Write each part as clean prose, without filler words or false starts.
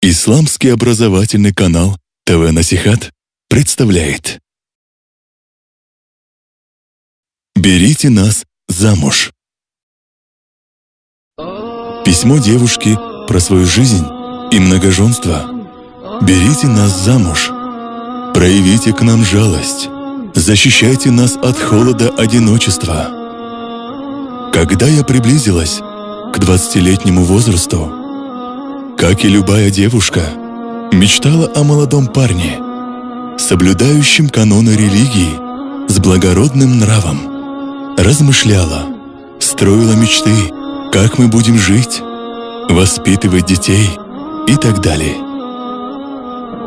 Исламский образовательный канал ТВ Насихат представляет «Берите нас замуж». Письмо девушки про свою жизнь и многоженство. «Берите нас замуж, проявите к нам жалость, защищайте нас от холода одиночества». Когда я приблизилась к 20-летнему возрасту, как и любая девушка, мечтала о молодом парне, соблюдающем каноны религии, с благородным нравом, размышляла, строила мечты, как мы будем жить, воспитывать детей и так далее.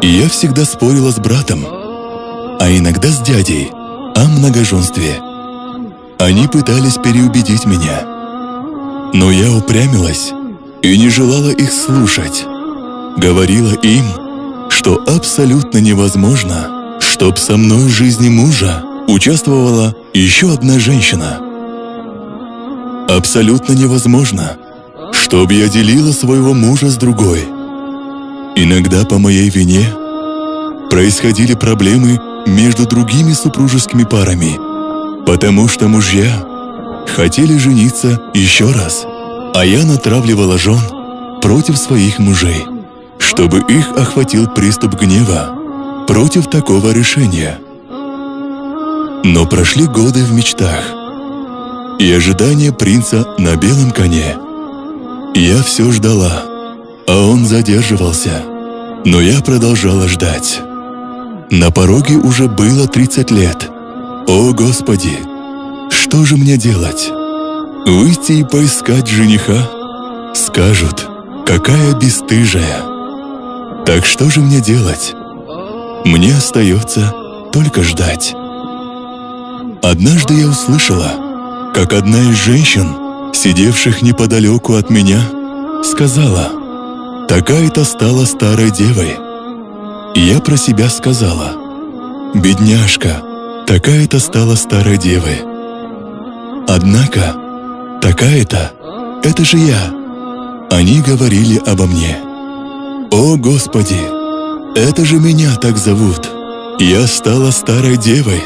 И я всегда спорила с братом, а иногда с дядей, о многоженстве. Они пытались переубедить меня, но я упрямилась и не желала их слушать. Говорила им, что абсолютно невозможно, чтоб со мной в жизни мужа участвовала еще одна женщина. Абсолютно невозможно, чтоб я делила своего мужа с другой. Иногда по моей вине происходили проблемы между другими супружескими парами, потому что мужья хотели жениться еще раз, а я натравливала жен против своих мужей, чтобы их охватил приступ гнева против такого решения. Но прошли годы в мечтах и ожидание принца на белом коне. Я все ждала, а он задерживался, но я продолжала ждать. На пороге уже было 30 лет. О, Господи! Что же мне делать? Выйти и поискать жениха? Скажут, какая бесстыжая. Так что же мне делать? Мне остается только ждать. Однажды я услышала, как одна из женщин, сидевших неподалеку от меня, сказала: «Такая-то стала старой девой». И я про себя сказала: «Бедняжка, такая-то стала старой девой». Однако, такая-то — это же я. Они говорили обо мне. О, Господи, это же меня так зовут. Я стала старой девой.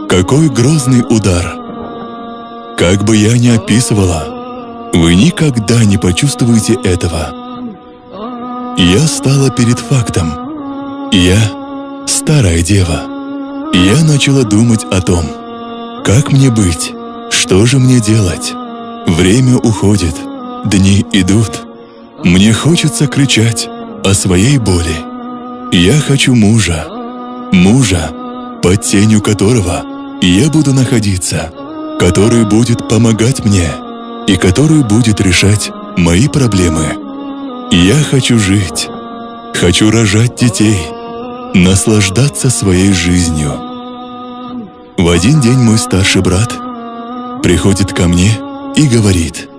Какой грозный удар! Как бы я ни описывала, вы никогда не почувствуете этого. Я стала перед фактом. Я старая дева. Я начала думать о том, как мне быть, что же мне делать. Время уходит, дни идут. Мне хочется кричать о своей боли. Я хочу мужа, под тенью которого я буду находиться, который будет помогать мне и который будет решать мои проблемы. Я хочу жить, хочу рожать детей, наслаждаться своей жизнью. В один день мой старший брат приходит ко мне и говорит: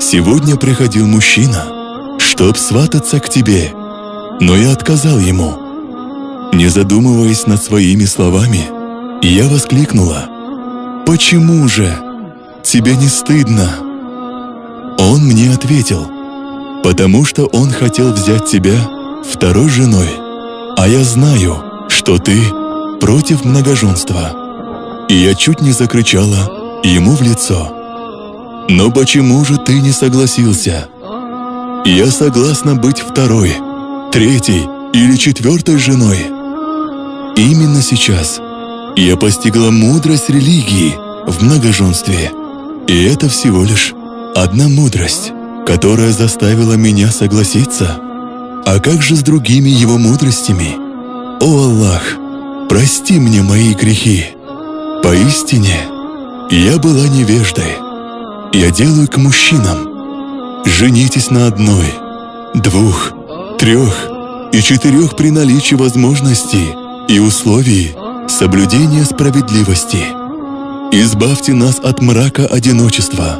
«Сегодня приходил мужчина, чтоб свататься к тебе, но я отказал ему». Не задумываясь над своими словами, я воскликнула: «Почему же? Тебе не стыдно?» Он мне ответил: «Потому что он хотел взять тебя второй женой, а я знаю, что ты против многоженства». И я чуть не закричала ему в лицо: «Но почему же ты не согласился? Я согласна быть второй, третьей или четвертой женой». Именно сейчас я постигла мудрость религии в многоженстве. И это всего лишь одна мудрость, которая заставила меня согласиться. А как же с другими его мудростями? О Аллах, прости мне мои грехи. Поистине, я была невеждой. Я делаю к мужчинам: женитесь на одной, двух, трех и четырех при наличии возможностей и условий соблюдения справедливости. Избавьте нас от мрака одиночества.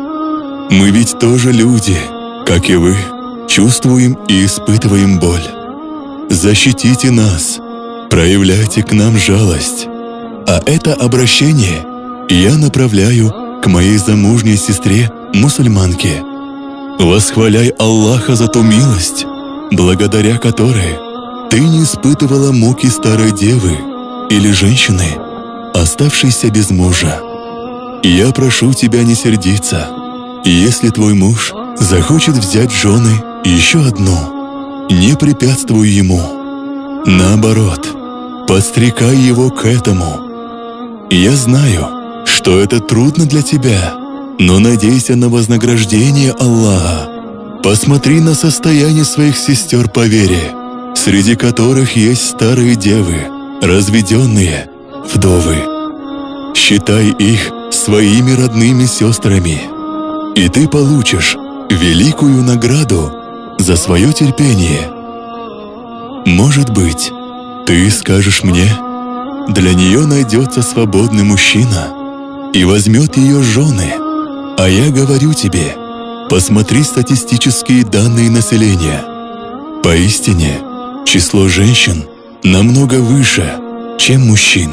Мы ведь тоже люди, как и вы, чувствуем и испытываем боль. Защитите нас, проявляйте к нам жалость. А это обращение я направляю к моей замужней сестре, мусульманке. Восхваляй Аллаха за ту милость, благодаря которой ты не испытывала муки старой девы или женщины, оставшейся без мужа. Я прошу тебя не сердиться. Если твой муж захочет взять в жены еще одну, не препятствуй ему. Наоборот, подстрекай его к этому. Я знаю, что это трудно для тебя, но надейся на вознаграждение Аллаха. Посмотри на состояние своих сестер по вере, среди которых есть старые девы, разведенные, вдовы. Считай их своими родными сестрами, и ты получишь великую награду за свое терпение. Может быть, ты скажешь мне, для нее найдется свободный мужчина и возьмет ее жены, а я говорю тебе, посмотри статистические данные населения. Поистине, число женщин намного выше, чем мужчин.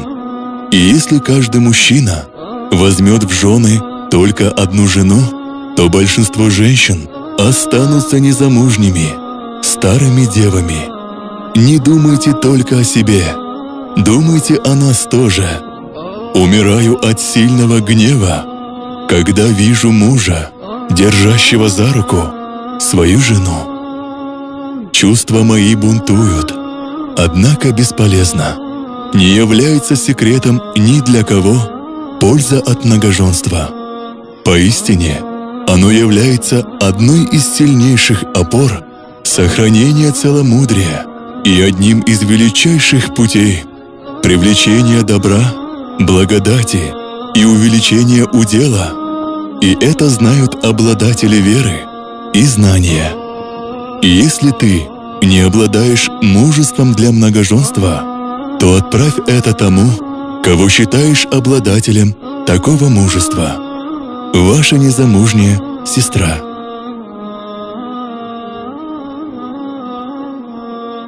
И если каждый мужчина возьмет в жены только одну жену, то большинство женщин останутся незамужними, старыми девами. Не думайте только о себе, думайте о нас тоже. Умираю от сильного гнева, когда вижу мужа, держащего за руку свою жену. Чувства мои бунтуют, однако бесполезно. Не является секретом ни для кого польза от многоженства. Поистине, оно является одной из сильнейших опор сохранения целомудрия и одним из величайших путей привлечения добра, благодати и увеличения удела. И это знают обладатели веры и знания. И если ты не обладаешь мужеством для многоженства, то отправь это тому, кого считаешь обладателем такого мужества. Ваша незамужняя сестра.